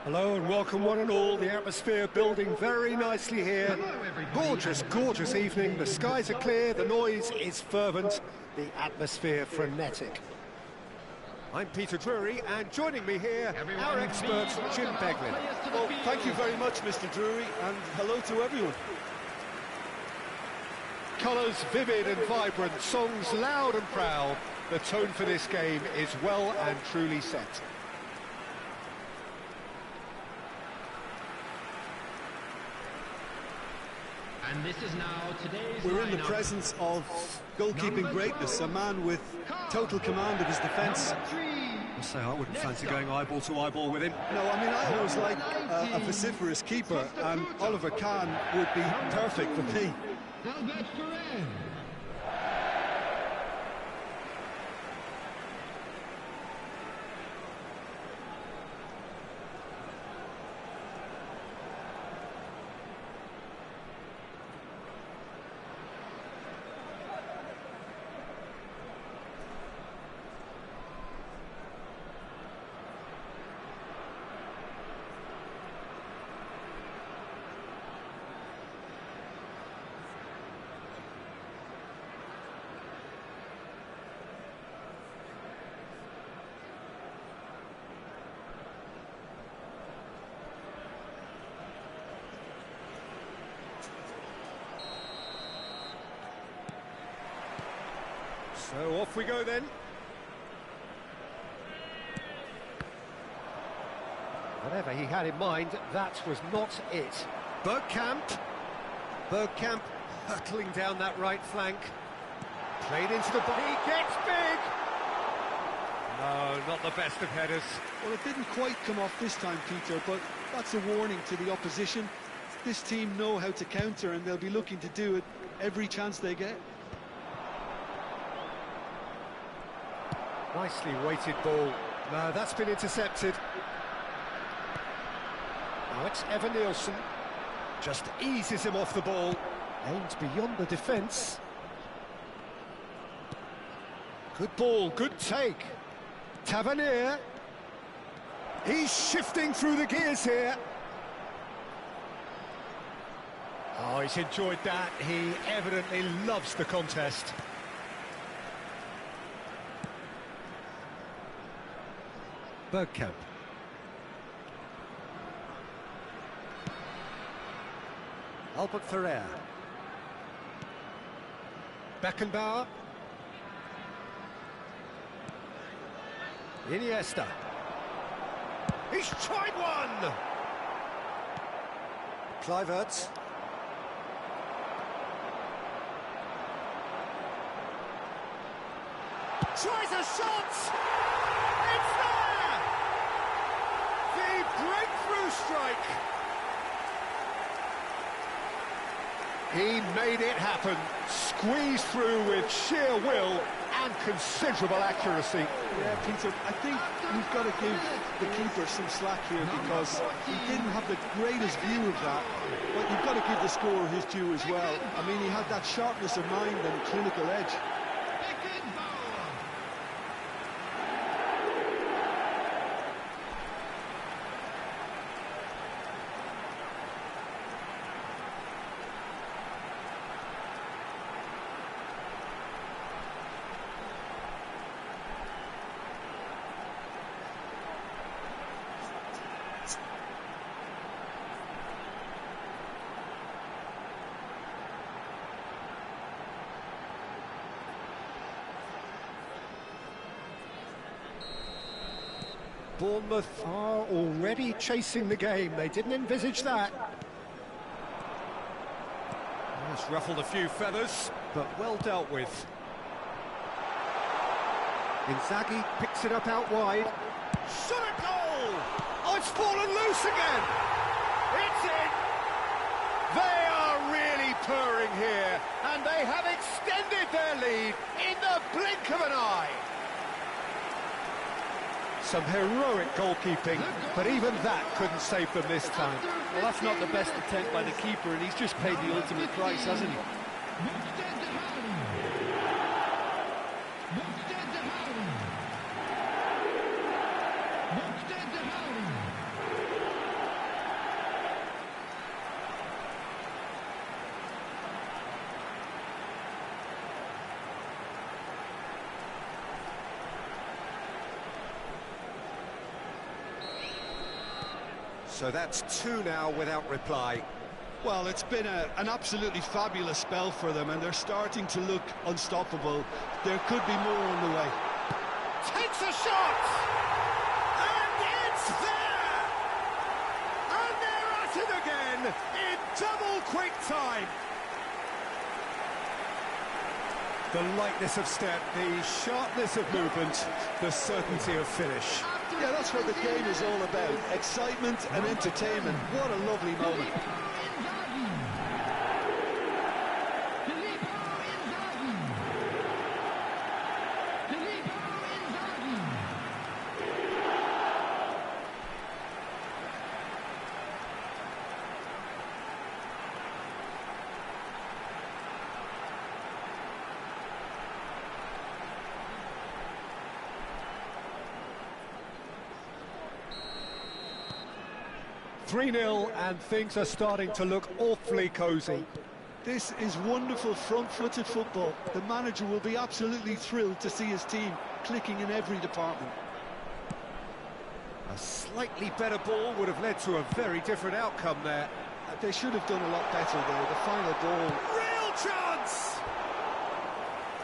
Hello and welcome one and all. The atmosphere building very nicely here. Gorgeous, gorgeous evening. The skies are clear, the noise is fervent, the atmosphere frenetic. I'm Peter Drury, and joining me here, our expert, Jim Beglin. Well, thank you very much, Mr. Drury, and hello to everyone. Colours vivid and vibrant, songs loud and proud. The tone for this game is well and truly set. And this is now today's We're in the lineup. presence of goalkeeping greatness, a man with total command of his defence. I say I wouldn't fancy going eyeball to eyeball with him. No, I mean, I always like a vociferous keeper, and Oliver Kahn would be perfect for me. Albert Ferrer. So off we go then. Whatever he had in mind, that was not it. Bergkamp. Bergkamp hurtling down that right flank. Played into the body. He gets big! No, not the best of headers. Well, it didn't quite come off this time, Peter, but that's a warning to the opposition. This team know how to counter, and they'll be looking to do it every chance they get. Nicely weighted ball. No, that's been intercepted. Now it's Evan Nielsen. Just eases him off the ball. Aims beyond the defence. Good ball, good take. Tavernier. He's shifting through the gears here. Oh, he's enjoyed that. He evidently loves the contest. Bergkamp. Albert Ferrer. Beckenbauer. Iniesta. He's tried one! Kluivert. Tries a shot! It's there! The breakthrough strike! He made it happen, squeezed through with sheer will and considerable accuracy. Yeah, Peter, I think we've got to give the keeper some slack here because he didn't have the greatest view of that, but you've got to give the scorer his due as well. I mean, he had that sharpness of mind and clinical edge. Bournemouth are already chasing the game. They didn't envisage that. Just ruffled a few feathers, but well dealt with. Inzaghi picks it up out wide. Shot a goal! It's fallen loose again. It's in. They are really purring here, and they have extended their lead in the blink of an eye. Some heroic goalkeeping, but even that couldn't save them this time. Well, that's not the best attempt by the keeper, and he's just paid the ultimate price, hasn't he? So that's 2 now without reply. Well, it's been an absolutely fabulous spell for them, and they're starting to look unstoppable. There could be more on the way. Takes a shot! And it's there! And they're at it again in double quick time. The lightness of step, the sharpness of movement, the certainty of finish. Yeah, that's what the game is all about. Excitement and entertainment. What a lovely moment. Three-0, and things are starting to look awfully cosy. This is wonderful front-footed football. The manager will be absolutely thrilled to see his team clicking in every department. A slightly better ball would have led to a very different outcome there. They should have done a lot better there. The final ball. Real chance!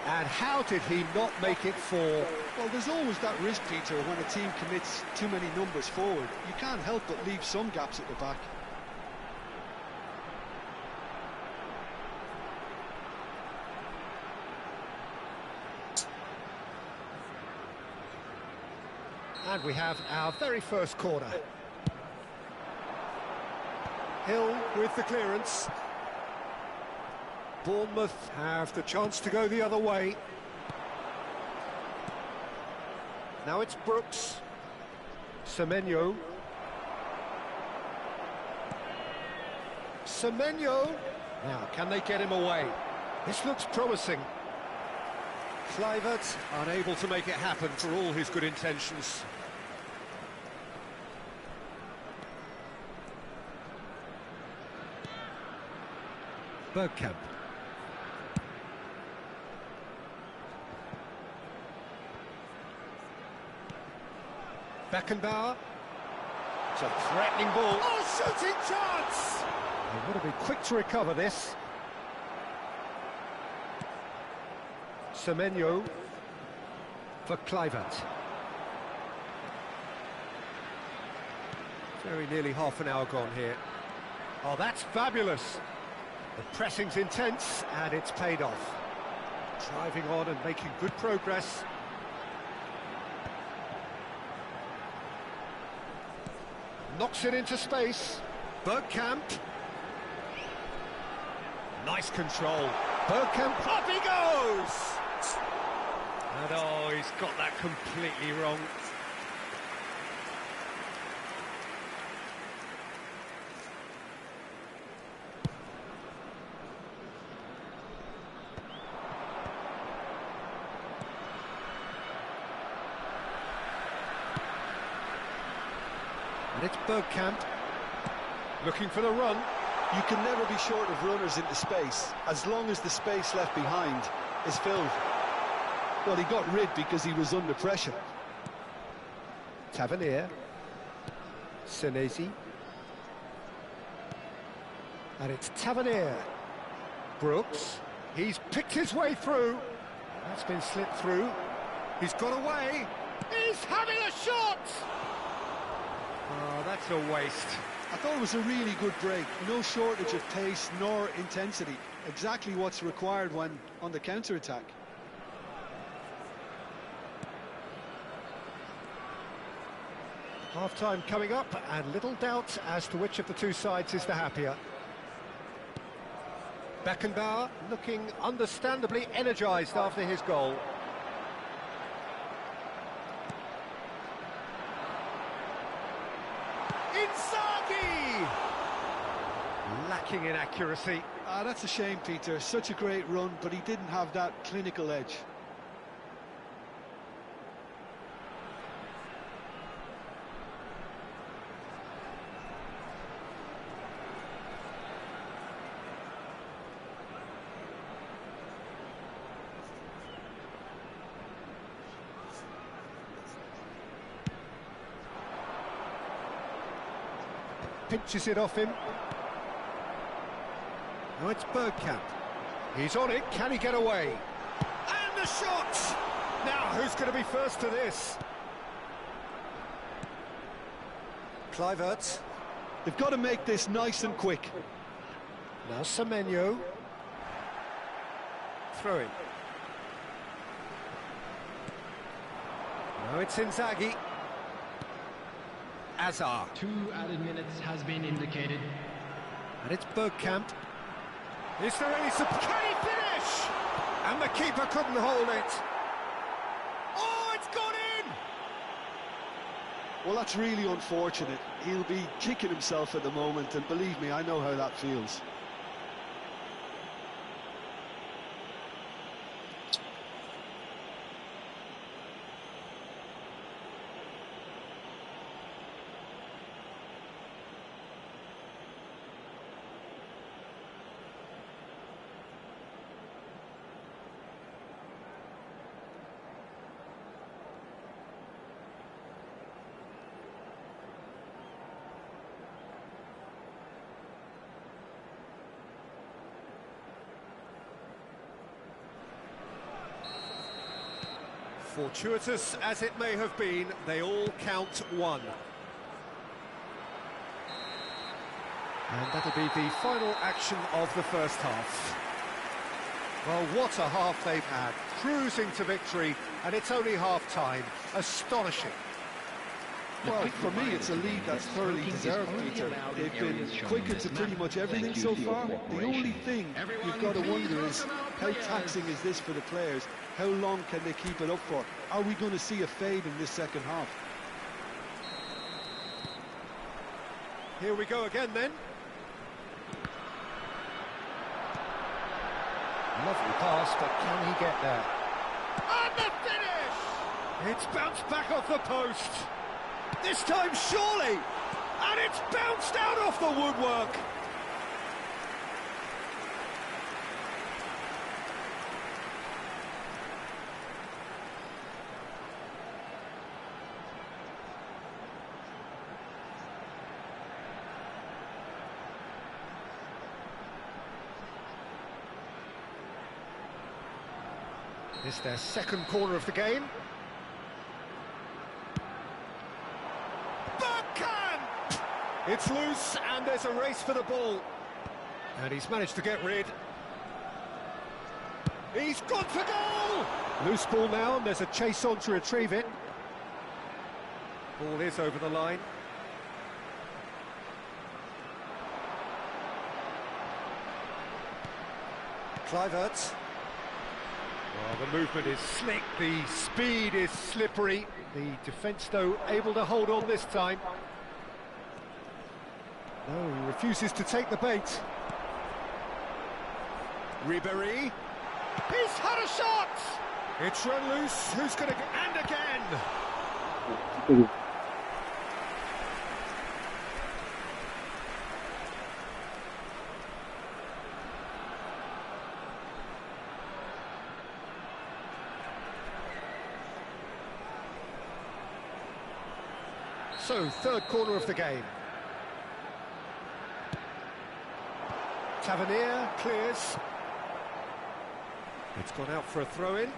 And how did he not make it 4? Well, there's always that risk, Peter, when a team commits too many numbers forward. You can't help but leave some gaps at the back. And we have our very first corner. Hill with the clearance. Bournemouth have the chance to go the other way. Now it's Brooks. Semenyo. Semenyo. Now, can they get him away? This looks promising. Kluivert unable to make it happen for all his good intentions. Bergkamp. Beckenbauer. It's a threatening ball. Oh, shooting chance! They've got to be quick to recover this. Semenyo for Kluivert. Very nearly half an hour gone here. Oh, that's fabulous. The pressing's intense, and it's paid off. Driving on and making good progress. Knocks it into space. Bergkamp. Nice control. Bergkamp, up he goes! And oh, he's got that completely wrong. And it's Bergkamp, looking for the run. You can never be short of runners into space, as long as the space left behind is filled. Well, he got rid because he was under pressure. Tavernier. Senesi. And it's Tavernier. Brooks. He's picked his way through. That's been slipped through. He's got away. He's having a shot! Oh, that's a waste. I thought it was a really good break. No shortage of pace nor intensity. Exactly what's required when on the counter-attack. Half-time coming up, and little doubt as to which of the two sides is the happier. Beckenbauer looking understandably energised after his goal. Inzaghi! Lacking in accuracy. That's a shame, Peter. Such a great run, but he didn't have that clinical edge. Pinches it off him. Now it's Bergkamp. He's on it, can he get away? And the shot! Now, who's going to be first to this? Kluivert. They've got to make this nice and quick. Now Semenyo. Throw in. Now it's Inzaghi. Azar. 2 added minutes has been indicated. And it's Bergkamp. Is there any can he finish? And the keeper couldn't hold it. Oh, it's gone in! Well, that's really unfortunate. He'll be kicking himself at the moment, and believe me, I know how that feels. Fortuitous as it may have been, they all count one. And that'll be the final action of the first half. Well, what a half they've had. Cruising to victory, and it's only half-time. Astonishing. Well, for me, it's a lead that's thoroughly deserved, Peter. They've been quicker to pretty much everything so far. The only thing you've got to wonder is how taxing is this for the players? How long can they keep it up for? Are we going to see a fade in this second half? Here we go again, then. Lovely pass, but can he get there? And the finish! It's bounced back off the post. This time, surely! And it's bounced out off the woodwork! It's their second corner of the game. Bergkamp! It's loose, and there's a race for the ball. And he's managed to get rid. He's gone for goal! Loose ball now, and there's a chase on to retrieve it. Ball is over the line. Kluivert. Well, the movement is slick, the speed is slippery. The defence, though, able to hold on this time. No, he refuses to take the bait. Ribéry. He's had a shot! It's run loose, who's going to... and again! So, third corner of the game. Tavernier clears. It's gone out for a throw-in.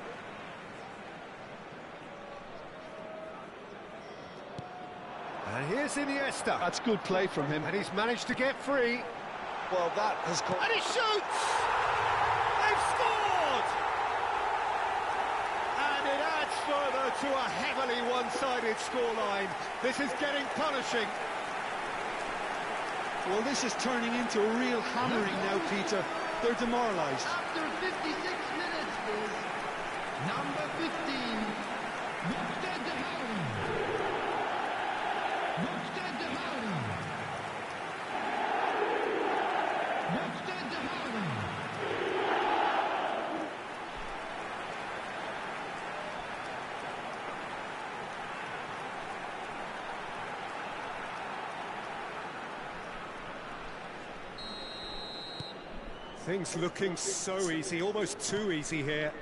And here's Iniesta. That's good play from him. And he's managed to get free. Well, that has come... And he shoots! They've scored! And it adds further to a heavily one-sided scoreline. This is getting punishing. Well, this is turning into a real hammering now, Peter. They're demoralised. After 56 minutes is number 15, Wouter de Haan. Wouter de Haan. Wouter de Haan. Things looking so easy, almost too easy here.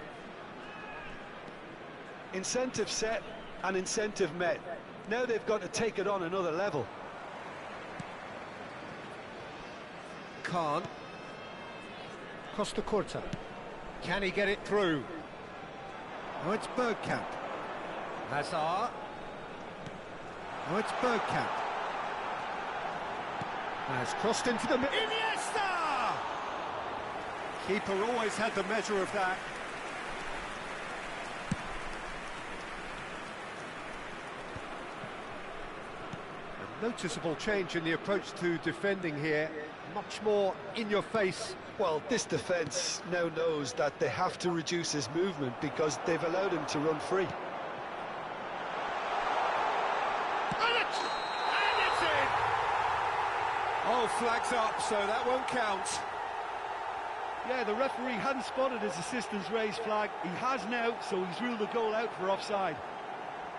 Incentive set and incentive met. Now they've got to take it on another level. Khan. Costa Curta. Can he get it through? Oh, it's Bergkamp. Hazard. Oh, it's Bergkamp. Has crossed into the middle. Iniesta! Keeper always had the measure of that. A noticeable change in the approach to defending here. Much more in your face. Well, this defence now knows that they have to reduce his movement because they've allowed him to run free. And it's in! Oh, flags up, so that won't count. Yeah, the referee hadn't spotted his assistant's raised flag. He has now, so he's ruled the goal out for offside.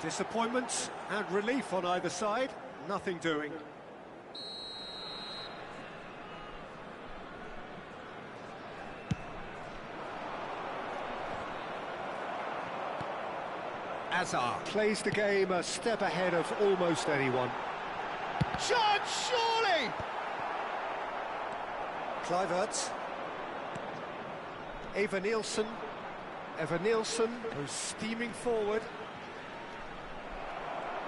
Disappointment and relief on either side. Nothing doing. Hazard plays the game a step ahead of almost anyone. Chance, surely! Kluivert. Eva Nielsen goes steaming forward.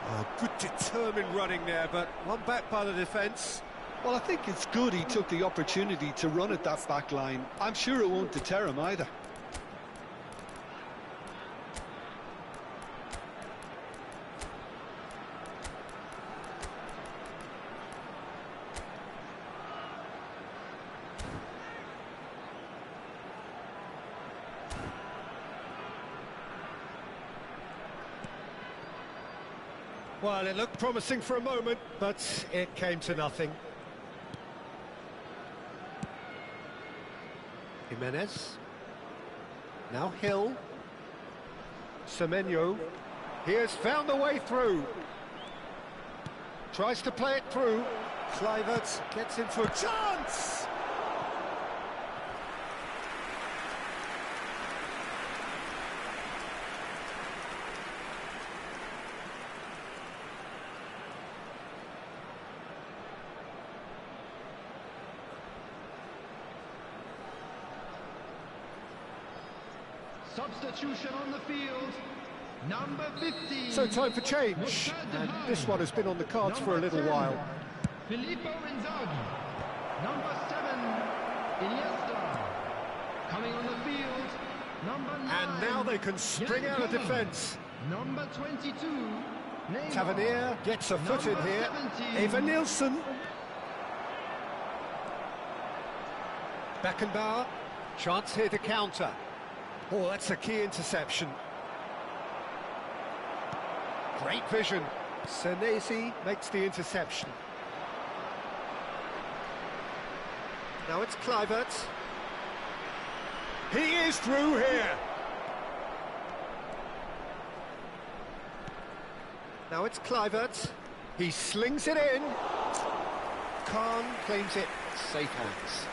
Oh, good determined running there, but one back by the defence. Well, I think it's good he took the opportunity to run at that back line. I'm sure it won't deter him either. Well, it looked promising for a moment, but it came to nothing. Jimenez. Now Hill. Semenyo. He has found the way through. Tries to play it through. Kluivert gets into a chance! Substitution on the field, number 15. So time for change, and this one has been on the cards for a little while. Filippo Inzaghi, number 7, Iniesta. Coming on the field, number 9. And now they can spring out of defence. Number 22, Neymar. Tavernier gets a foot in Number here. 17. Eva Nielsen. Beckenbauer. Chance here to counter. Oh, that's a key interception. Great vision. Senesi makes the interception. Now it's Kluivert. He is through here. Now it's Kluivert. He slings it in. Khan claims it safe hands.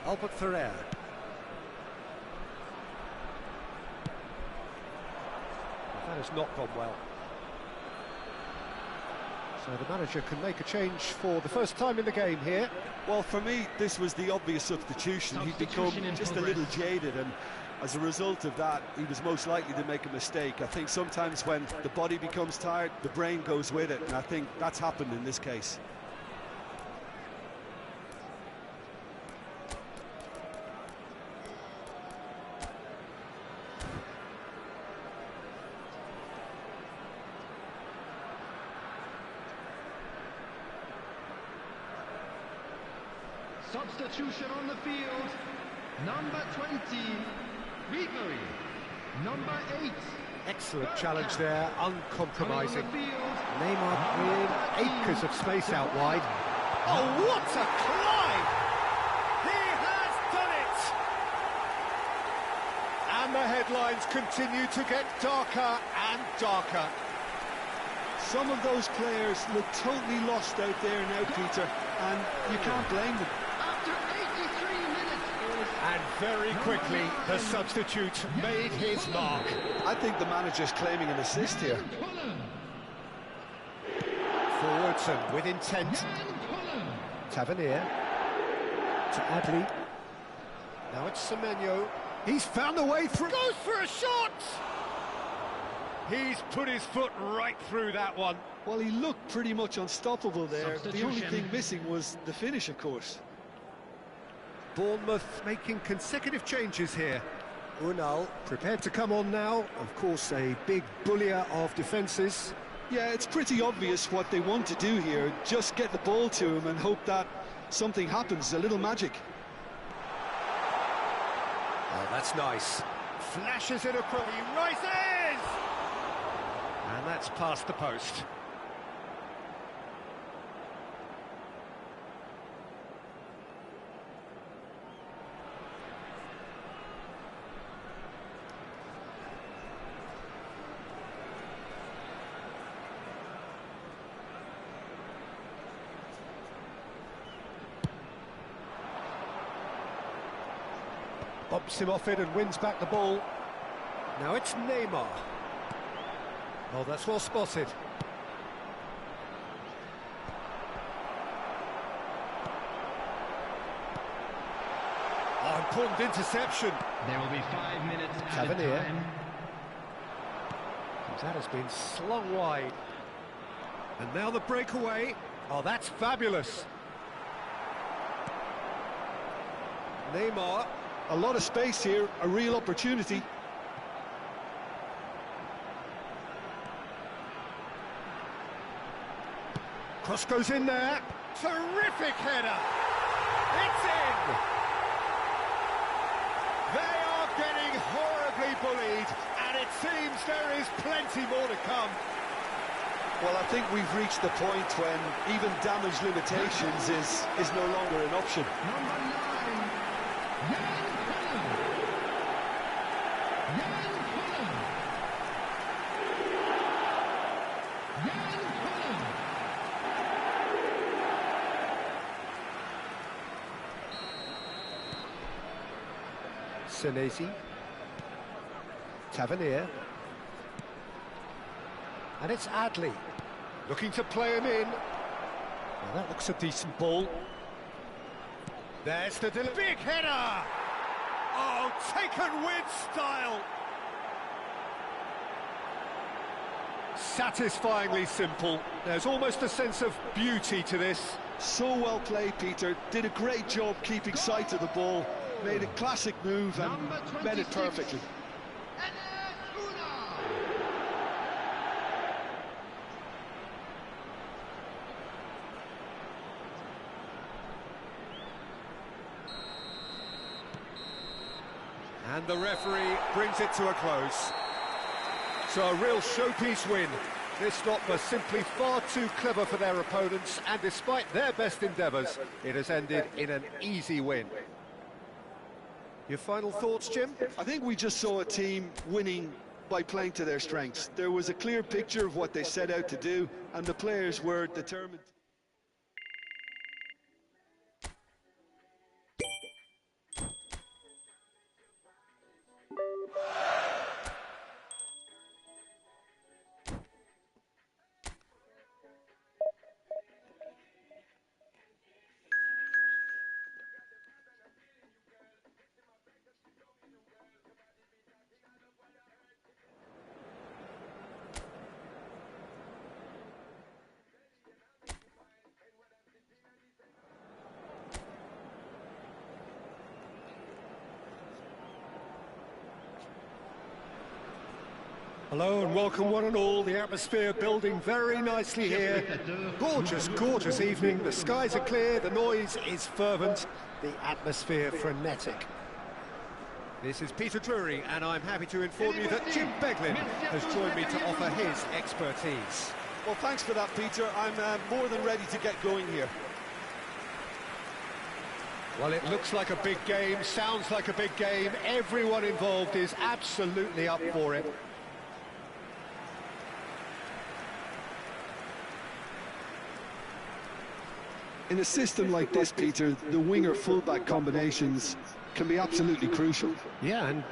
Albert Ferrer. That has not gone well. So the manager can make a change for the first time in the game here. Well, for me, this was the obvious substitution. He'd become just a little jaded, and as a result of that, he was most likely to make a mistake. I think sometimes when the body becomes tired, the brain goes with it, and I think that's happened in this case. Substitution on the field. Number 20, Ribery. Number 8. Excellent challenge there, uncompromising. Coming on the field. Neymar in acres of space out wide. Oh, what a climb! He has done it! And the headlines continue to get darker and darker. Some of those players look totally lost out there now, Peter, and you can't blame them. After 83 minutes, it was And very quickly, the substitute made his mark. I think the manager's claiming an assist here. Forwards and with intent. Tavernier to Adli. Now it's Semenyo. He's found a way through. Goes for a shot! He's put his foot right through that one. Well, he looked pretty much unstoppable there. The only Substitution. thing missing was the finish, of course. Bournemouth making consecutive changes here. Unal prepared to come on now. Of course, a big bullier of defences. Yeah, it's pretty obvious what they want to do here. Just get the ball to him and hope that something happens, a little magic. Oh, that's nice. Flashes it across. He rises! And that's past the post. Bumps him off it and wins back the ball. Now it's Neymar. Oh, that's well spotted. Oh, important interception. There will be 5 minutes added Tavernier. time. That has been slung wide. And now the breakaway. Oh, that's fabulous. Neymar. A lot of space here, a real opportunity. Cross goes in there. Terrific header. It's in. They are getting horribly bullied, and it seems there is plenty more to come. Well, I think we've reached the point when even damage limitations is no longer an option. Number 9, Jan Kullen. Jan Kullen. Jan Kullen. Senesi. Tavernier. And it's Adli. Looking to play him in. Well, that looks a decent ball. There's the big header! Oh, taken with style! Satisfyingly simple. There's almost a sense of beauty to this. So well played, Peter. Did a great job keeping sight of the ball. Made a classic move and Number met it 26. perfectly. Enes Unal. And the referee brings it to a close. So a real showpiece win. This lot was simply far too clever for their opponents, and despite their best endeavours, it has ended in an easy win. Your final thoughts, Jim? I think we just saw a team winning by playing to their strengths. There was a clear picture of what they set out to do, and the players were determined. Hello and welcome one and all. The atmosphere building very nicely here. Gorgeous, gorgeous evening. The skies are clear, the noise is fervent, the atmosphere frenetic. This is Peter Drury, and I'm happy to inform you that Jim Beglin has joined me to offer his expertise. Well, thanks for that, Peter. I'm more than ready to get going here. Well, it looks like a big game, sounds like a big game. Everyone involved is absolutely up for it. In a system like this, Peter, the winger-fullback combinations can be absolutely crucial. Yeah, and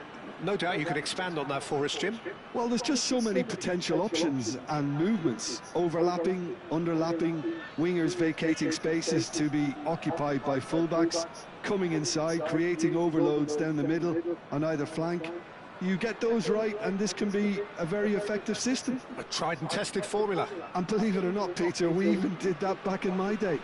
no doubt you could expand on that for us, Jim. Well, there's just so many potential options and movements. Overlapping, underlapping, wingers vacating spaces to be occupied by fullbacks, coming inside, creating overloads down the middle on either flank. You get those right, and this can be a very effective system. A tried and tested formula. And believe it or not, Peter, we even did that back in my day.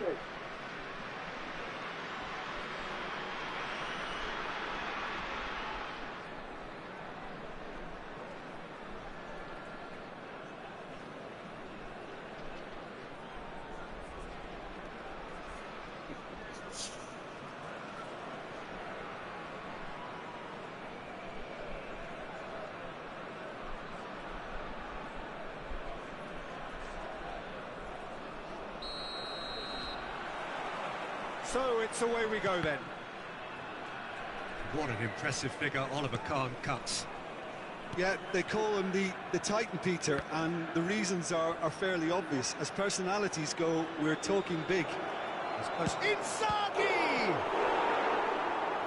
So it's away we go then. What an impressive figure Oliver Kahn cuts. Yeah, they call him the Titan, Peter, and the reasons are fairly obvious. As personalities go, we're talking big. Inzaghi!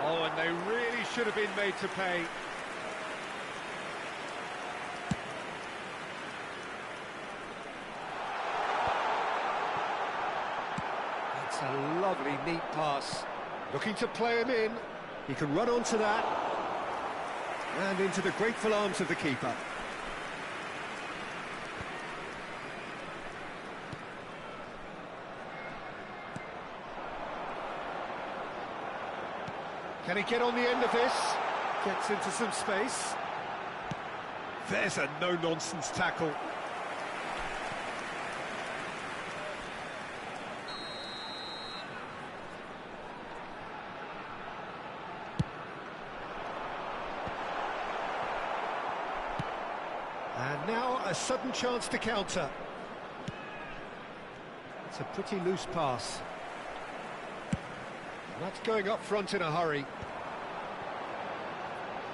Oh, and they really should have been made to pay. That's a lovely, neat pass. Looking to play him in. He can run onto that. And into the grateful arms of the keeper. Can he get on the end of this? Gets into some space. There's a no-nonsense tackle. And now a sudden chance to counter. It's a pretty loose pass. That's going up front in a hurry.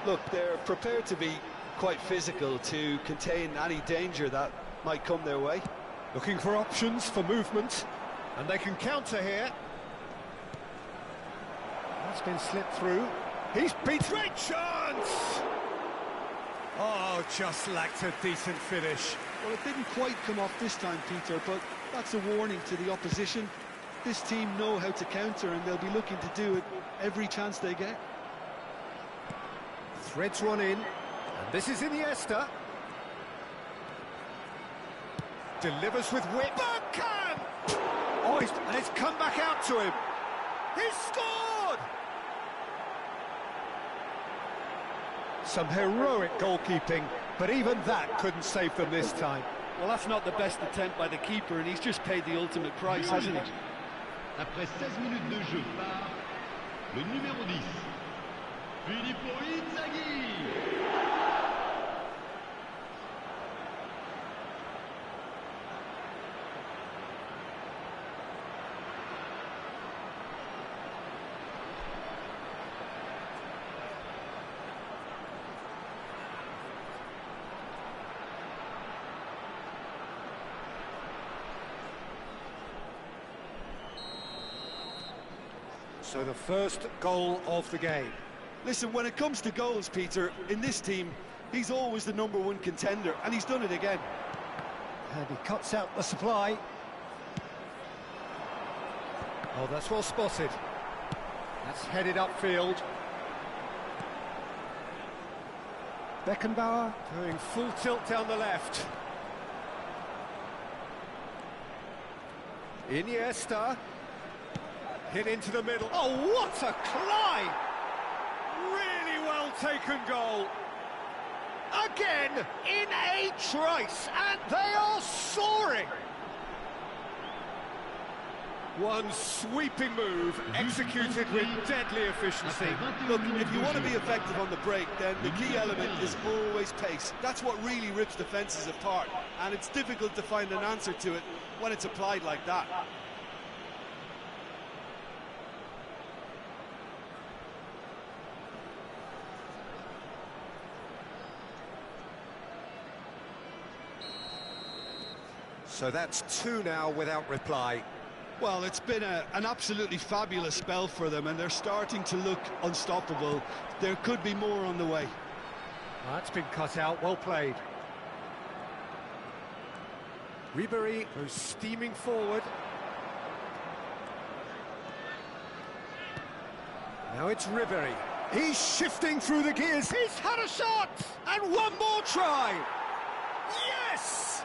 Look, they're prepared to be quite physical to contain any danger that might come their way. Looking for options for movement, and they can counter here. That's been slipped through. He's beat. Great chance! Oh, just lacked a decent finish. Well, it didn't quite come off this time, Peter, but that's a warning to the opposition. This team know how to counter, and they'll be looking to do it every chance they get. Threads one in, and this is Iniesta. Delivers with wit. Bergkamp! Oh, and it's come back out to him. He's scored! Some heroic goalkeeping, but even that couldn't save them this time. Well, that's not the best attempt by the keeper, and he's just paid the ultimate price, hasn't he? Après 16 minutes de jeu par le numéro 10, Filippo Inzaghi. So the first goal of the game. Listen, when it comes to goals, Peter, in this team, he's always the #1 contender, and he's done it again. And he cuts out the supply. Oh, that's well spotted. That's headed upfield. Beckenbauer going full tilt down the left. Iniesta. Hit into the middle. Oh, what a climb! Really well taken goal. Again, in a trice, and they are soaring! One sweeping move, executed with deadly efficiency. Look, if you want to be effective on the break, then the key element is always pace. That's what really rips defences apart, and it's difficult to find an answer to it when it's applied like that. So that's 2 now without reply. Well, it's been an absolutely fabulous spell for them, and they're starting to look unstoppable. There could be more on the way. That's been cut out, well played. Ribéry goes steaming forward. Now it's Ribéry. He's shifting through the gears. He's had a shot! And one more try! Yes!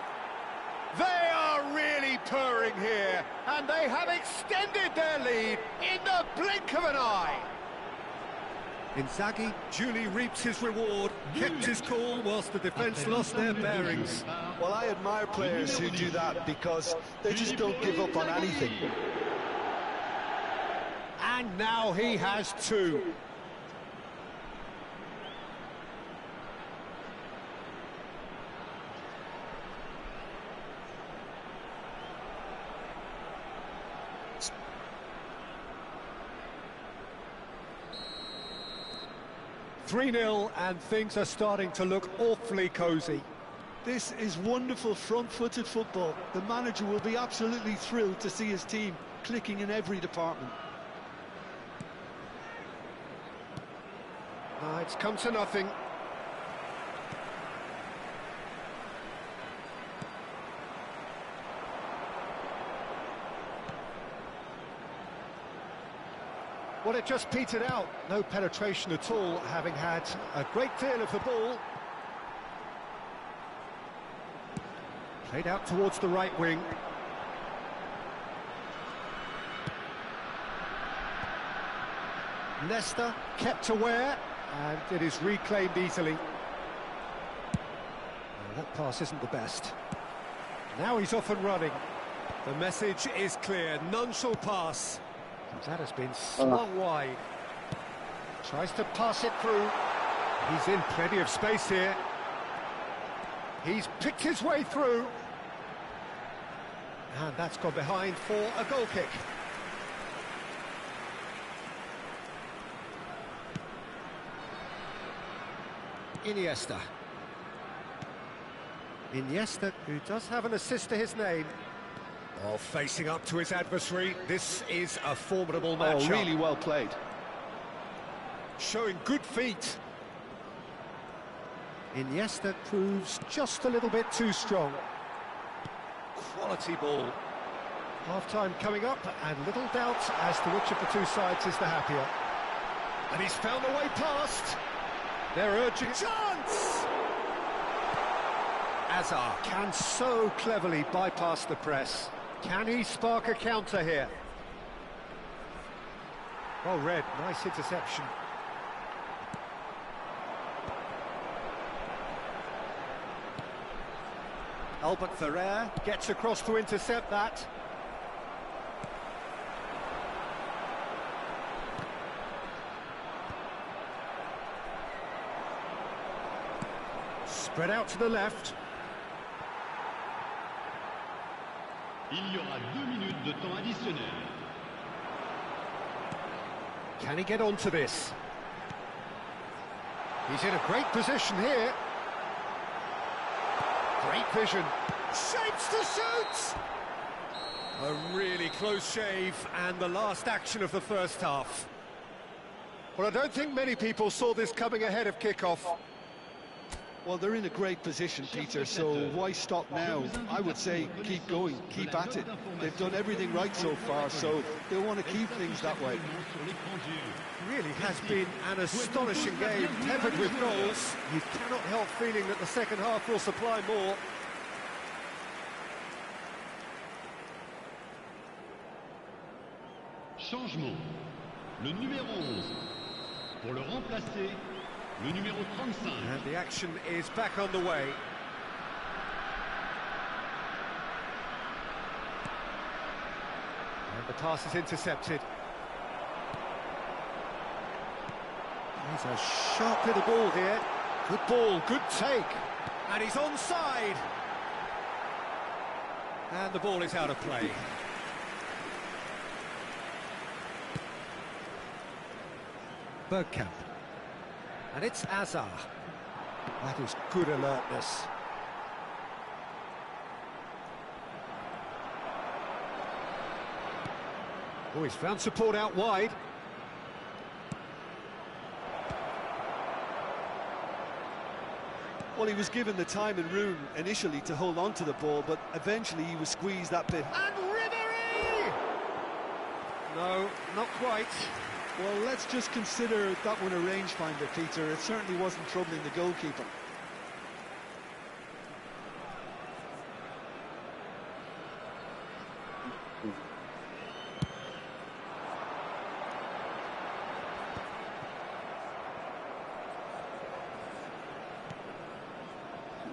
They are really purring here, and they have extended their lead in the blink of an eye. Inzaghi duly reaps his reward, kept his cool whilst the defence lost their bearings. Well, I admire players who do that because they just don't give up on anything. And now he has 2. (3-0) and things are starting to look awfully cosy. This is wonderful front-footed football. The manager will be absolutely thrilled to see his team clicking in every department. It's come to nothing. Well, it just petered out. No penetration at all, having had a great deal of the ball. Played out towards the right wing. Leicester kept aware, and it is reclaimed easily. Well, that pass isn't the best. Now he's off and running. The message is clear, none shall pass. That has been swung wide. Tries to pass it through. He's in plenty of space here. He's picked his way through. And that's gone behind for a goal kick. Iniesta. Iniesta, who does have an assist to his name. Oh, facing up to his adversary, this is a formidable match. Oh, really well played. Showing good feet. Iniesta proves just a little bit too strong. Quality ball. Half-time coming up, and little doubt as to which of the two sides is the happier. And he's found a way past. They're urging chance! Azar can so cleverly bypass the press. Can he spark a counter here? Well read, nice interception. Albert Ferrer gets across to intercept that. Spread out to the left. Il y aura 2 minutes de temps additionnel. Can he get onto this? He's in a great position here. Great vision. Shapes to shoot! A really close shave, and the last action of the first half. Well, I don't think many people saw this coming ahead of kick-off. Well, they're in a great position, Peter, so why stop now? I would say keep going, keep at it. They've done everything right so far, so they'll want to keep things that way. Really has been an astonishing game, peppered with goals. You cannot help feeling that the second half will supply more. Changement. Le numéro 11. Pour le remplacer, Le numéro 35. And the action is back on the way. And the pass is intercepted. He's a sharp little ball here. Good ball, good take. And he's onside. And the ball is out of play. Bergkamp. And it's Azar. That is good alertness. Oh, he's found support out wide. Well, he was given the time and room initially to hold on to the ball, but eventually he was squeezed that bit. And Ribéry! No, not quite. Well, let's just consider that one a rangefinder, Peter. It certainly wasn't troubling the goalkeeper.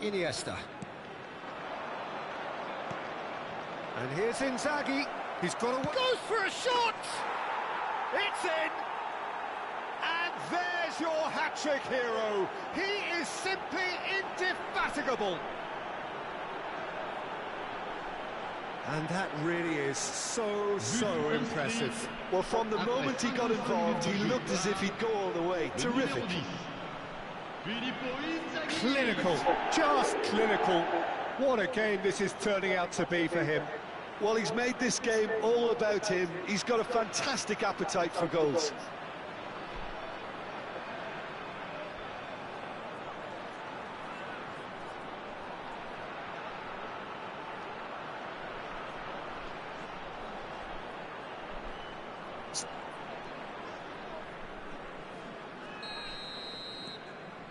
Iniesta. And here's Inzaghi. He's got a... Goes for a shot! It's in! And there's your hat-trick hero. He is simply indefatigable. And that really is so impressive. Well, from the moment he got involved, he looked as if he'd go all the way. Terrific. Clinical, just clinical. What a game this is turning out to be for him. Well, he's made this game all about him. He's got a fantastic appetite for goals.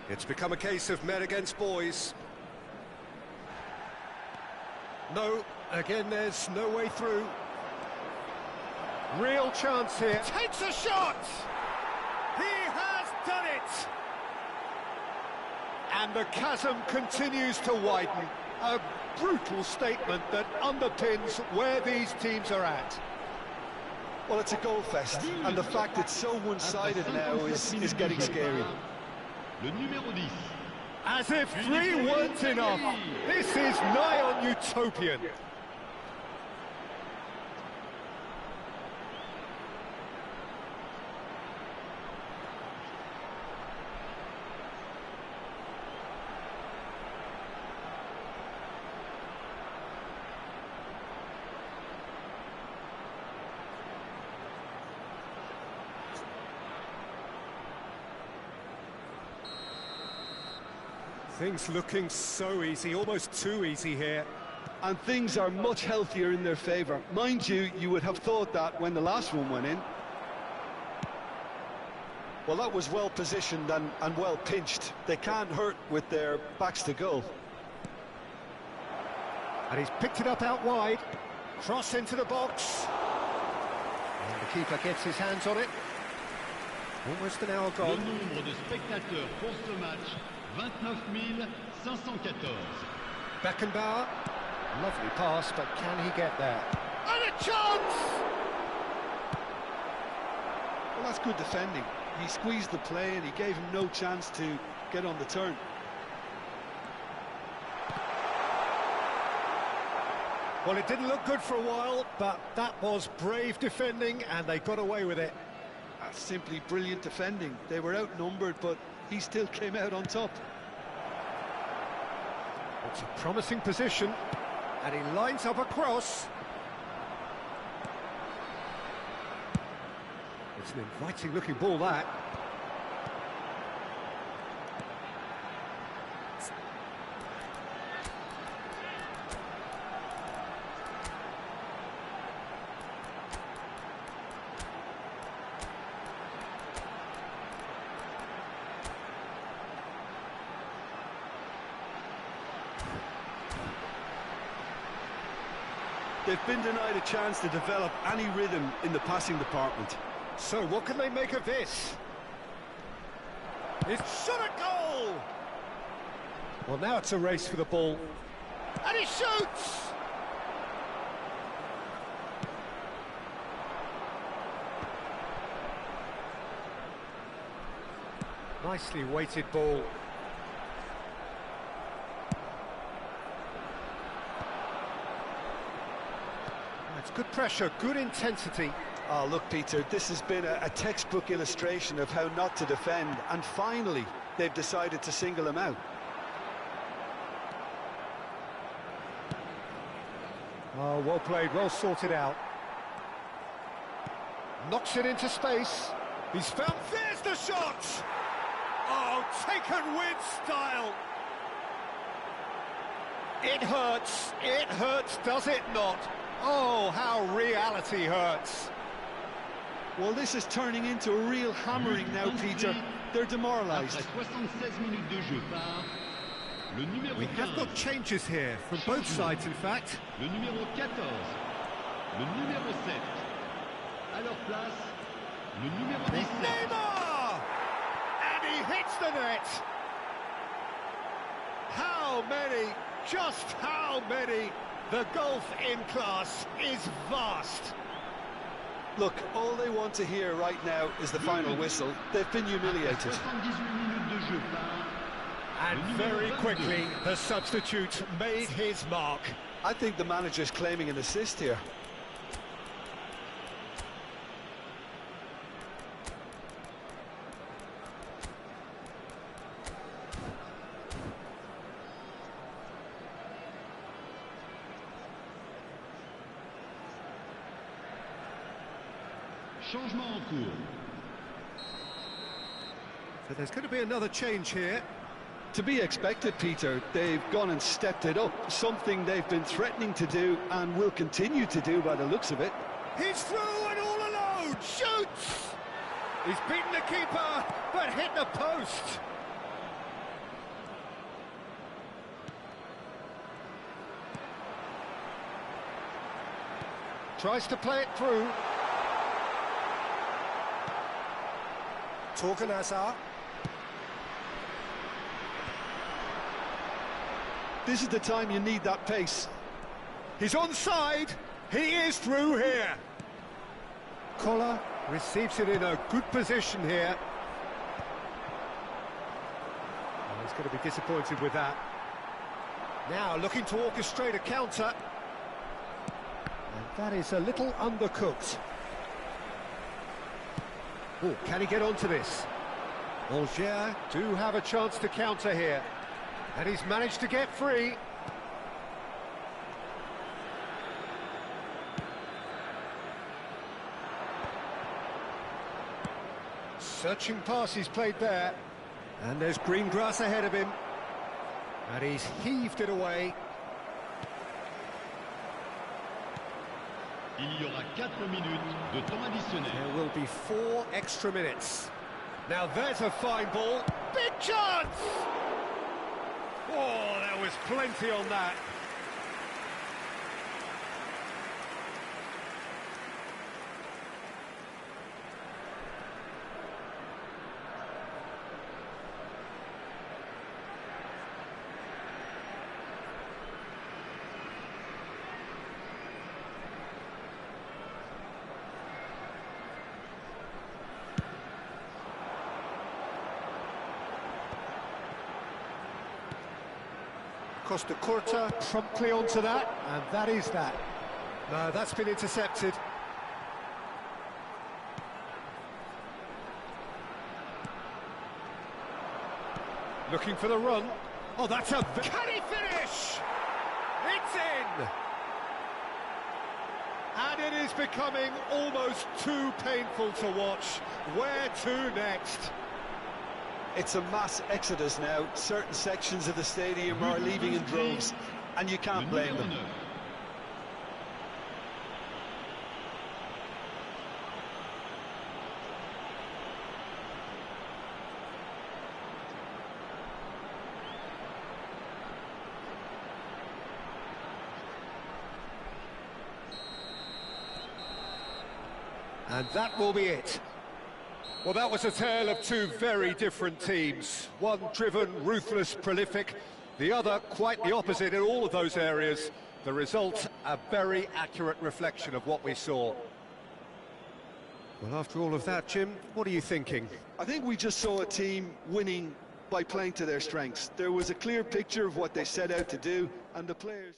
It's become a case of men against boys. No, again, there's no way through. Real chance here. Takes a shot! He has done it! And the chasm continues to widen. A brutal statement that underpins where these teams are at. Well, it's a goal fest, and the fact it's so one-sided now is getting scary. Le numéro 10. As if 3 weren't enough. This is nigh on utopian. Things looking so easy, almost too easy here. And things are much healthier in their favour. Mind you, you would have thought that when the last one went in. Well, that was well positioned and well pinched. They can't hurt with their backs to goal. And he's picked it up out wide. Cross into the box. And the keeper gets his hands on it. Almost an hour Le gone. nombre de spectateurs pour ce match, 29 514. Beckenbauer. Lovely pass, but can he get there? And a chance! Well, that's good defending. He squeezed the play and he gave him no chance to get on the turn. Well, it didn't look good for a while, but that was brave defending and they got away with it. That's simply brilliant defending. They were outnumbered, but he still came out on top. It's a promising position, and he lines up a cross. It's an inviting-looking ball, that. They've been denied a chance to develop any rhythm in the passing department. So what can they make of this? It's shot at goal! Well, now it's a race for the ball. And he shoots! Nicely weighted ball. It's good pressure, good intensity. Oh, look, Peter, this has been a textbook illustration of how not to defend, and finally, they've decided to single him out. Oh, well played, well sorted out. Knocks it into space. He's found... There's the shot! Oh, taken with style. It hurts, does it not? Oh, how reality hurts. Well, this is turning into a real hammering now, Peter. They're demoralised. Après 76 minutes de jeu par le numéro We have 15. got changes here, from both sides, in fact. Le numéro 14. Le numéro 7. À leur place, le numéro 17. Neymar! And he hits the net! How many, just how many? The gulf in class is vast. Look, all they want to hear right now is the final whistle. They've been humiliated. 78 minutes de jeu par And very quickly, the substitute made his mark. I think the manager's claiming an assist here. changement en cours. So there's going to be another change here. To be expected, Peter. They've gone and stepped it up, something they've been threatening to do and will continue to do by the looks of it. He's through and all alone, shoots! He's beaten the keeper, but hit the post. Tries to play it through. Torgan Hazard. This is the time you need that pace. He's onside. He is through here. Koller receives it in a good position here. Oh, he's going to be disappointed with that. Now looking to orchestrate a counter. And that is a little undercooked. Oh, can he get onto this? Angers do have a chance to counter here. And he's managed to get free. Searching pass he's played there. And there's green grass ahead of him. And he's heaved it away. Il y aura 4 minutes de temps additionnel. There will be 4 extra minutes. Now there's a fine ball. Big chance! Oh, there was plenty on that. Costa Curta promptly onto that, and that is that. No, that's been intercepted. Looking for the run. Oh, that's a... Can he finish? It's in! And it is becoming almost too painful to watch. Where to next? It's a mass exodus now. Certain sections of the stadium are leaving in droves, and you can't blame them. And that will be it. Well, that was a tale of two very different teams. One driven, ruthless, prolific. The other quite the opposite in all of those areas. The result, a very accurate reflection of what we saw. Well, after all of that, Jim, what are you thinking? I think we just saw a team winning by playing to their strengths. There was a clear picture of what they set out to do, and the players...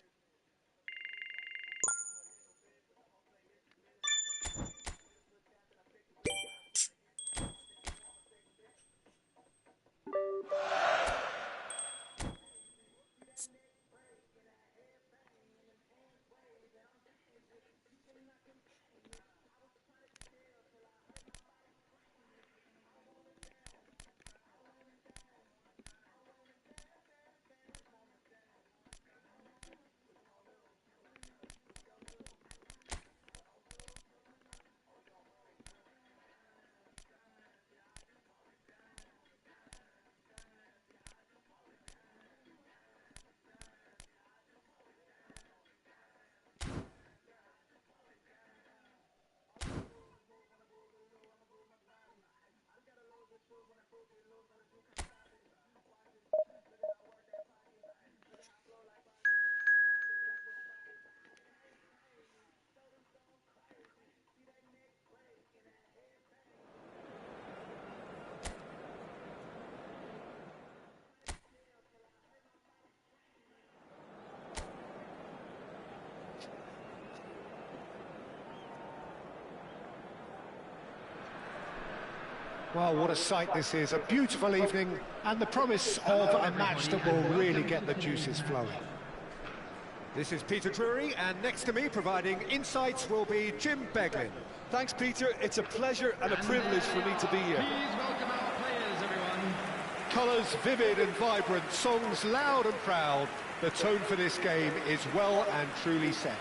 Well, what a sight this is. A beautiful evening and the promise of a match that will really get the juices flowing. This is Peter Drury, and next to me providing insights will be Jim Beglin. Thanks, Peter. It's a pleasure and a privilege for me to be here. Please welcome our players, everyone. Colours vivid and vibrant, songs loud and proud. The tone for this game is well and truly set.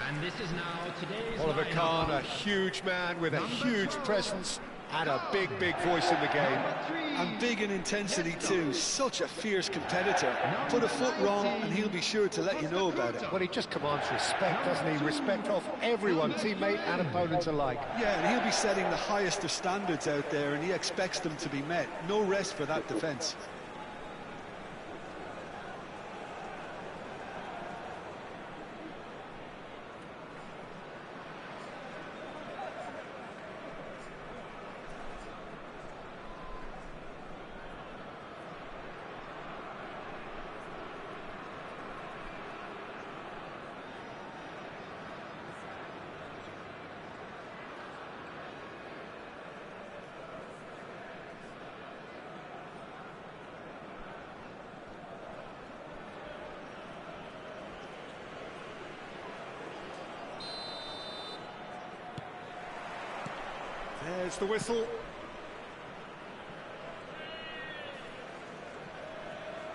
And this is now today's Oliver lineup. Kahn, a huge man with a huge presence and a big voice in the game. And big in intensity too. Such a fierce competitor. Put a foot wrong and he'll be sure to let you know about it. Well, he just commands respect, doesn't he? Respect of everyone, teammate and opponents alike. Yeah, and he'll be setting the highest of standards out there, and he expects them to be met. No rest for that defence. There's the whistle.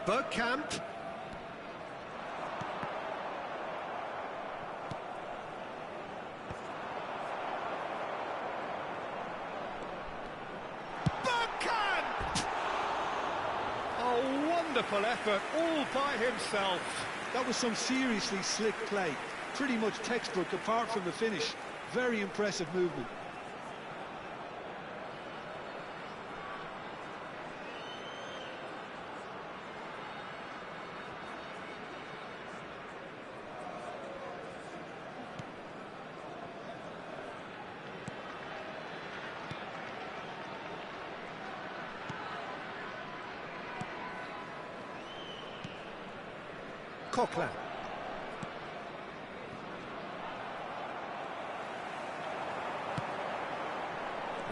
Bergkamp. Bergkamp! A wonderful effort, all by himself. That was some seriously slick play. Pretty much textbook apart from the finish. Very impressive movement. Coquelin.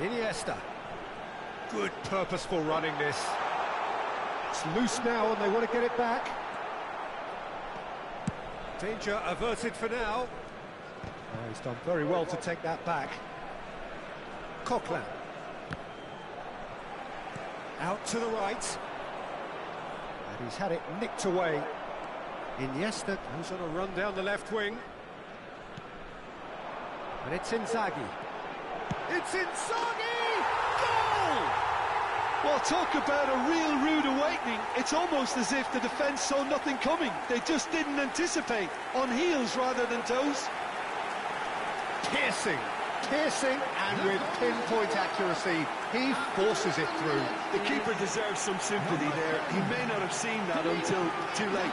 Iniesta. Good purposeful running this. It's loose now and they want to get it back. Danger averted for now. Oh, he's done very well to take that back. Coquelin. Out to the right. And he's had it nicked away. Iniesta goes on a run down the left wing. And it's Inzaghi. It's Inzaghi! Goal! Well, talk about a real rude awakening. It's almost as if the defence saw nothing coming. They just didn't anticipate, on heels rather than toes. Piercing, and with pinpoint accuracy, he forces it through. The keeper deserves some sympathy there. He may not have seen that until too late.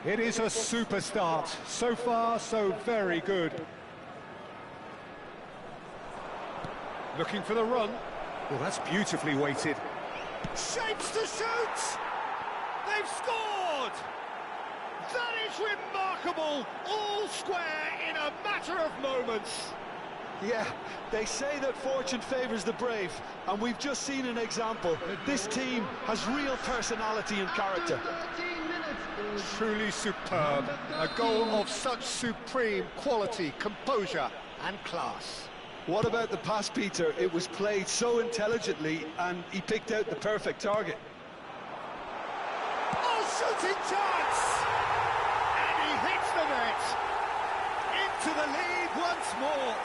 It is a super start. So far, so very good. Looking for the run. Well, that's beautifully weighted. Shapes to shoot! They've scored! That is remarkable! All square in a matter of moments. Yeah, they say that fortune favours the brave, and we've just seen an example. This team has real personality and character. Truly superb. A goal of such supreme quality, composure and class. What about the pass, Peter? It was played so intelligently, and he picked out the perfect target. Oh, shooting chance! And he hits the net. Into the lead once more.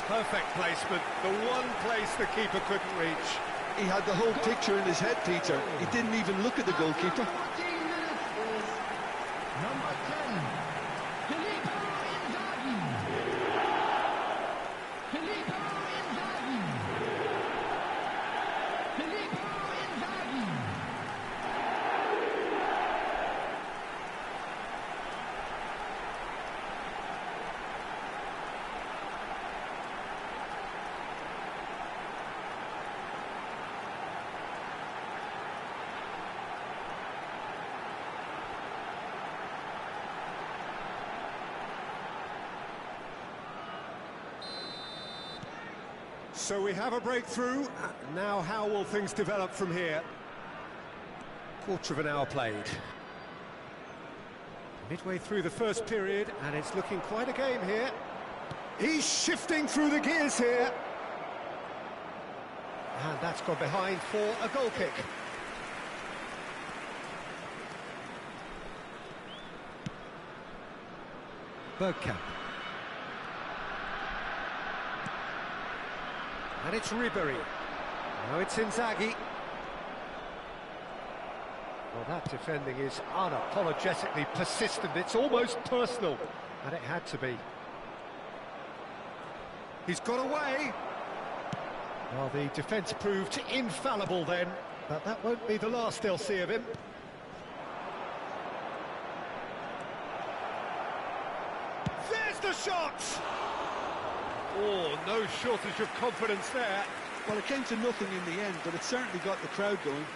Perfect placement, the one place the keeper couldn't reach. He had the whole picture in his head, Peter. He didn't even look at the goalkeeper. Number 10, Filippo Inzaghi. Filippo Inzaghi. Filippo Inzaghi. So we have a breakthrough. Now how will things develop from here? Quarter of an hour played. Midway through the first period, and it's looking quite a game here. He's shifting through the gears here. And that's gone behind for a goal kick. Bergkamp. And it's Ribéry. Now it's Inzaghi. Well, that defending is unapologetically persistent. It's almost personal. And it had to be. He's got away. Well, the defence proved infallible then. But that won't be the last they'll see of him. There's the shot! Oh, no shortage of confidence there. Well, it came to nothing in the end, but it certainly got the crowd going.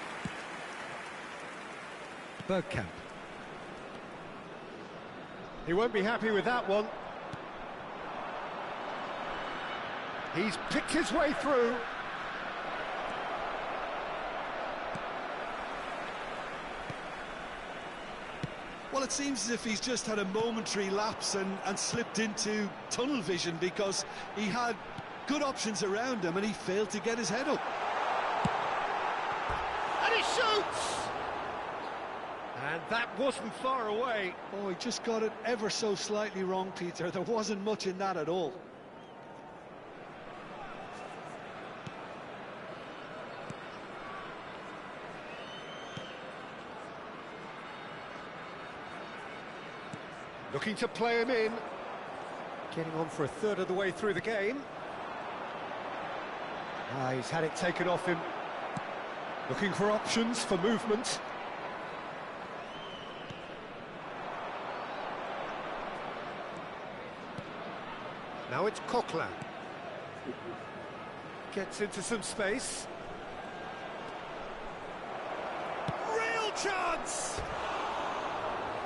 Bergkamp. He won't be happy with that one. He's picked his way through. Well, it seems as if he's just had a momentary lapse and slipped into tunnel vision, because he had good options around him and he failed to get his head up. And he shoots! And that wasn't far away. Oh, he just got it ever so slightly wrong, Peter. There wasn't much in that at all. Looking to play him in. Getting on for a third of the way through the game. He's had it taken off him. Looking for options for movement. Now it's Coquelin. Gets into some space. Real chance!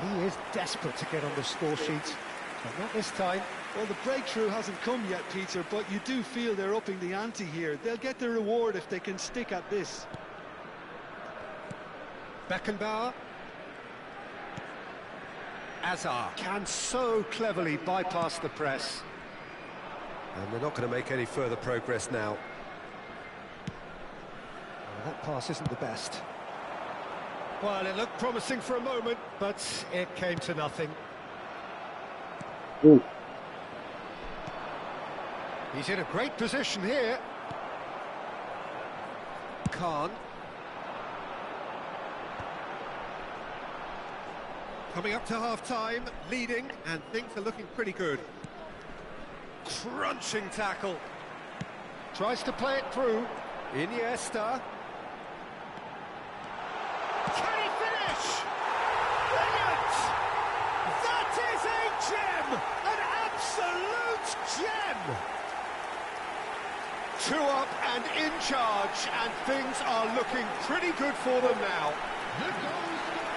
He is desperate to get on the score sheet, but not this time. Well, the breakthrough hasn't come yet, Peter, but you do feel they're upping the ante here. They'll get the reward if they can stick at this. Beckenbauer. Azar can so cleverly bypass the press. And they're not going to make any further progress now. That pass isn't the best. Well, it looked promising for a moment, but it came to nothing. Ooh. He's in a great position here. Khan. Coming up to half-time, leading, and things are looking pretty good. Crunching tackle. Tries to play it through. Iniesta. Can he finish? Brilliant! That is a gem! An absolute gem! 2 up and in charge, and things are looking pretty good for them now.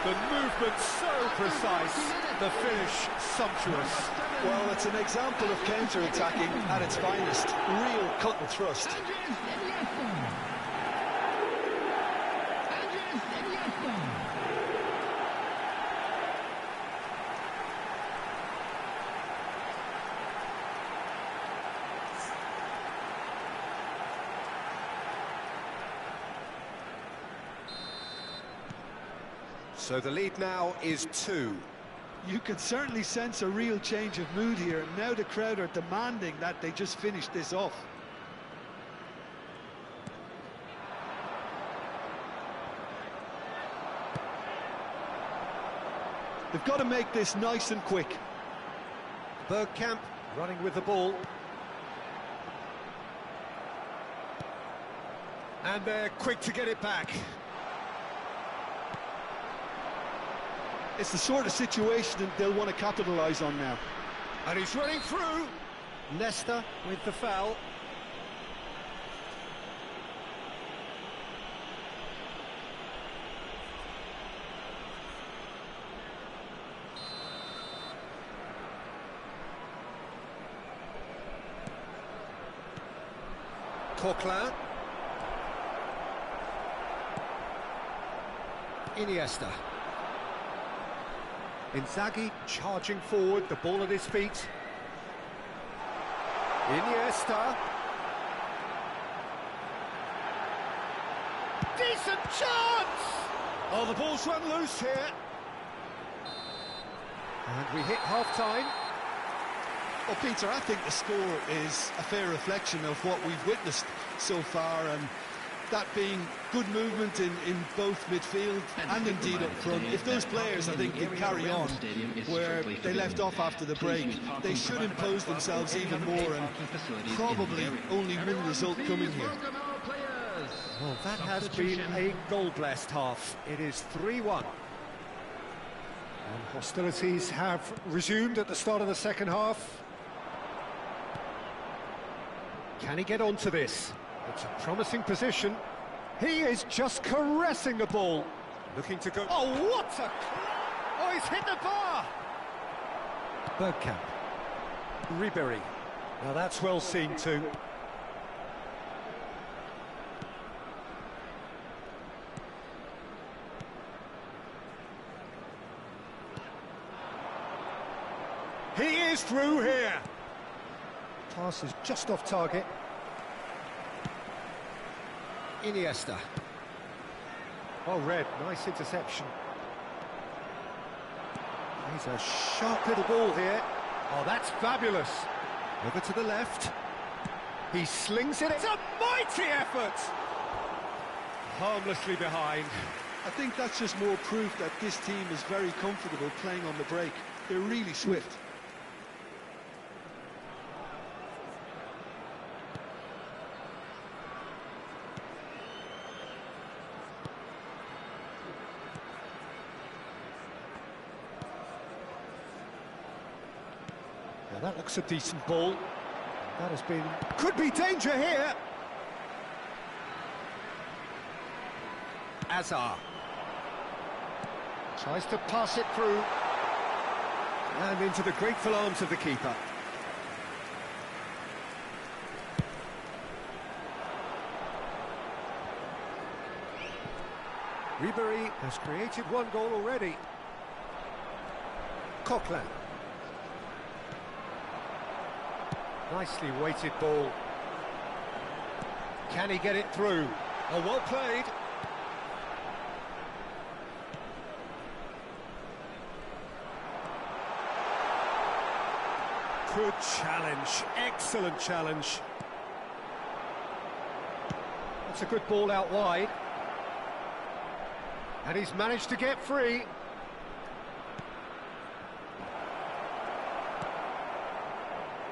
The movement so precise, the finish sumptuous. Well, it's an example of counter-attacking at its finest. Real cut and thrust. So the lead now is 2. You can certainly sense a real change of mood here. Now the crowd are demanding that they just finish this off. They've got to make this nice and quick. Bergkamp running with the ball. And they're quick to get it back. It's the sort of situation that they'll want to capitalise on now. And he's running through. Leicester with the foul. Coquelin. Iniesta. Inzaghi charging forward, the ball at his feet. Iniesta. Decent chance! Oh, the ball's run loose here. And we hit half-time. Well, Peter, I think the score is a fair reflection of what we've witnessed so far, and that being good movement in both midfield and indeed up front. If those players, I think, can carry on where they left off after the break, they should impose themselves even more and probably only one result coming here. Well, that has been a goal-blessed half. It is 3-1. And hostilities have resumed at the start of the second half. Can he get onto this? It's a promising position. He is just caressing the ball. Looking to go... Oh, what a... Oh, he's hit the bar! Bergkamp. Ribéry. Now that's well seen too. He is through here. Pass is just off target. Iniesta. Oh, Red, nice interception. He's a sharp little ball here. Oh, that's fabulous. Over to the left. He slings it. It's a mighty effort. Harmlessly behind. I think that's just more proof that this team is very comfortable playing on the break. They're really swift. Now that looks a decent ball. That has been... Could be danger here. Azar. Tries to pass it through. And into the grateful arms of the keeper. Ribéry has created one goal already. Coquelin. Nicely weighted ball. Can he get it through? Oh, well played. Good challenge, excellent challenge. That's a good ball out wide. And he's managed to get free.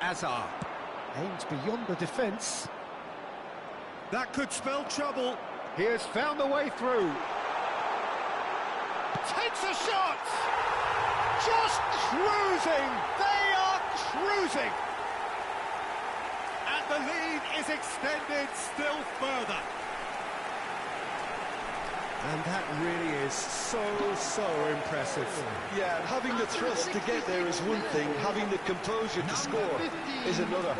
Azar aims beyond the defence. That could spell trouble. He has found the way through. Takes a shot! Just cruising! They are cruising! And the lead is extended still further. And that really is so impressive. Yeah, and having the thrust to get there is one thing, having the composure to score is another.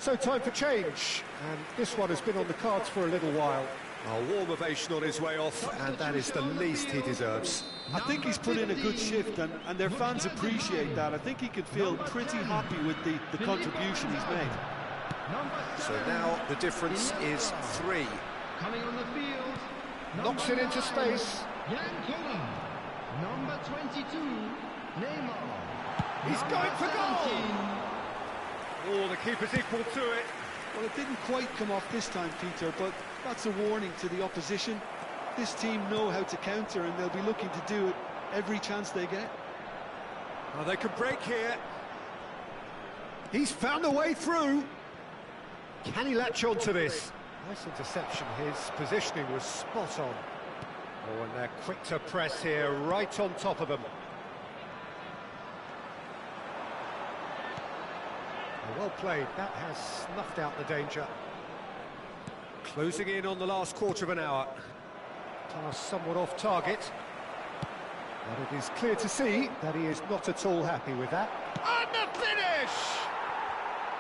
So time for change, and this one has been on the cards for a little while. A warm ovation on his way off, and that is the least he deserves. I think he's put in a good shift, and their fans appreciate that. I think he could feel pretty happy with the contribution he's made. So now the difference is 3. Coming on the field. Knocks it into space. Jan Koller. Number 22, Neymar. He's going for goal! Oh, the keeper's equal to it. Well, it didn't quite come off this time, Peter, but that's a warning to the opposition. This team know how to counter, and they'll be looking to do it every chance they get. Oh, they could break here. He's found a way through. Can he latch on to this? Nice interception. His positioning was spot on. Oh, and they're quick to press here, right on top of them. Oh, well played. That has snuffed out the danger. Closing in on the last quarter of an hour. Pass somewhat off target. But it is clear to see that he is not at all happy with that. And the finish!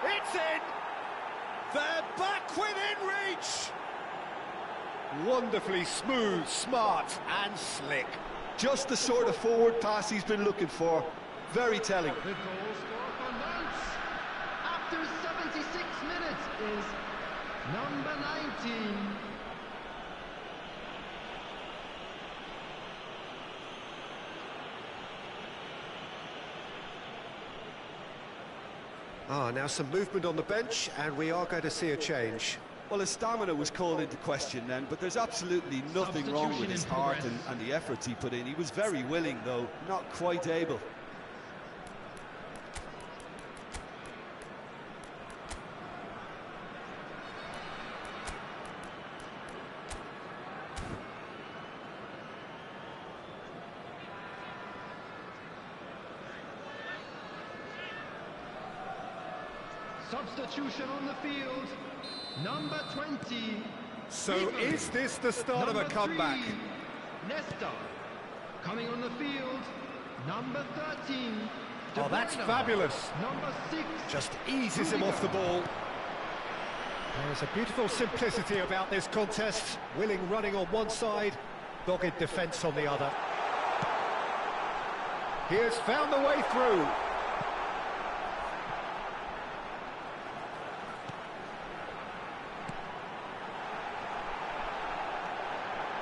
It's in! They're back within reach! Wonderfully smooth, smart and slick. Just the sort of forward pass he's been looking for. Very telling. The goal scorer for Nantes after 76 minutes is number 19. Now some movement on the bench, and we are going to see a change. Well, his stamina was called into question then, but there's absolutely nothing wrong with his heart and the efforts he put in. He was very willing, though, not quite able. Substitution on the field, number 20. So Steven. is this the start of a comeback? 3, Nesta. Coming on the field, number 13. Oh, that's Bruyne. fabulous. Number 6. Just eases him off the ball. There's a beautiful simplicity about this contest. Willing running on one side, dogged defence on the other. He has found the way through.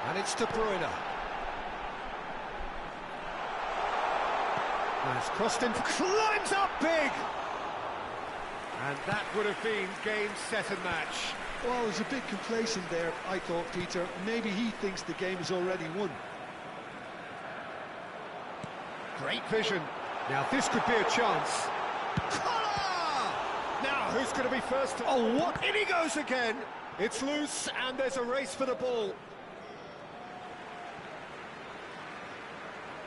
And it's De Bruyne. Nice, crossed in, climbs up big! And that would have been game, set and match. Well, he was a bit complacent there, I thought, Peter. Maybe he thinks the game is already won. Great vision. Now this could be a chance. Koller! Now Who's going to be first? Oh, what? In he goes again! It's loose, and there's a race for the ball.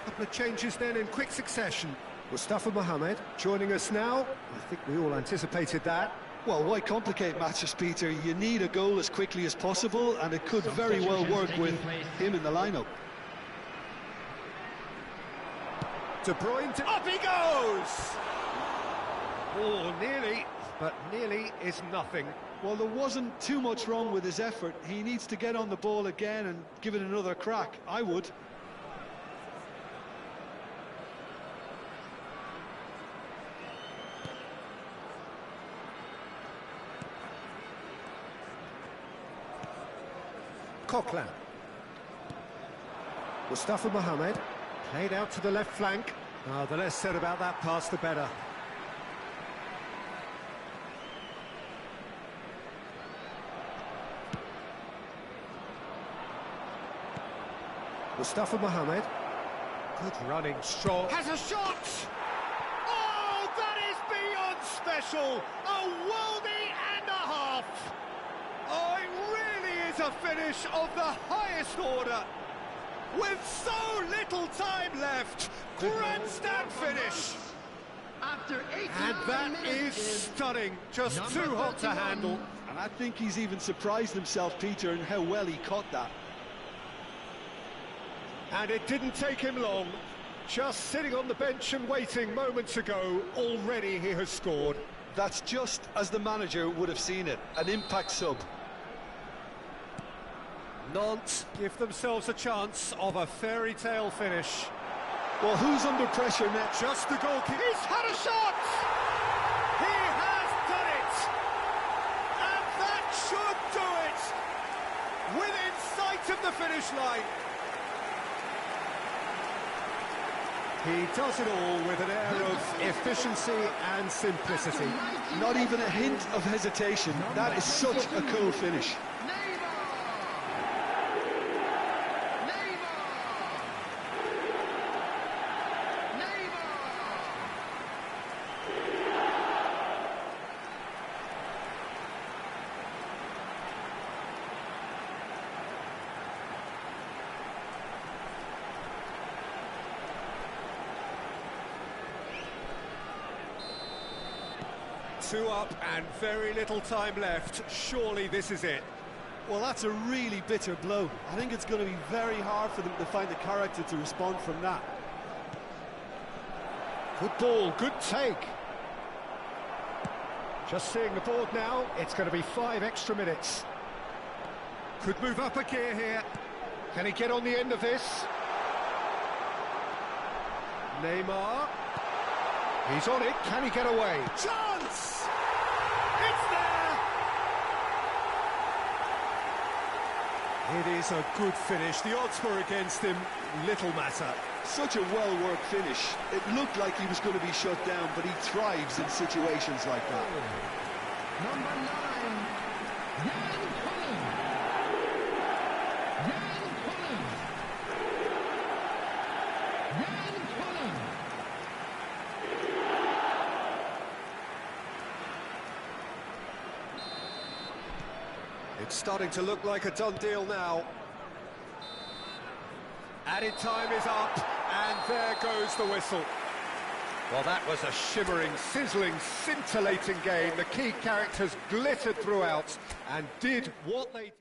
Couple of changes then in quick succession. Mustafa Mohamed joining us now. I think we all anticipated that. Well, why complicate matters, Peter? You need a goal as quickly as possible, and it could very well work with him in the lineup. De Bruyne, up he goes! Oh, nearly, but nearly is nothing. Well, there wasn't too much wrong with his effort. He needs to get on the ball again and give it another crack. I would. Coquelin. Mustafa Mohamed played out to the left flank. Oh, the less said about that pass, the better. Mustafa Mohamed. Good running, strong. Has a shot! Oh, that is beyond special! A worldie and a half! Oh, it really is a finish of the highest order. With so little time left, grandstand finish. And that is stunning, just too hot to handle. And I think he's even surprised himself, Peter, in how well he caught that. And it didn't take him long. Just sitting on the bench and waiting moments ago, already he has scored. That's just as the manager would have seen it, an impact sub. Nantes give themselves a chance of a fairy tale finish. Well, who's under pressure now? Just the goalkeeper. He's had a shot! He has done it! And that should do it! Within sight of the finish line. He does it all with an air of efficiency and simplicity. Not even a hint of hesitation. That is such a cool finish. Two up and very little time left. Surely this is it. Well, that's a really bitter blow. I think it's going to be very hard for them to find the character to respond from that. Good ball, good take. Just seeing the board now, it's going to be 5 extra minutes. Could move up a gear here. Can he get on the end of this? Neymar. He's on it, can he get away? Chance! It's there! It is a good finish. The odds were against him, little matter. Such a well-worked finish. It looked like he was going to be shut down, but he thrives in situations like that. Number 9, Jan Cullen. Jan Cullen. Jan Cullen. It's starting to look like a done deal now. Added time is up, and there goes the whistle. Well, that was a shimmering, sizzling, scintillating game. The key characters glittered throughout and did what they...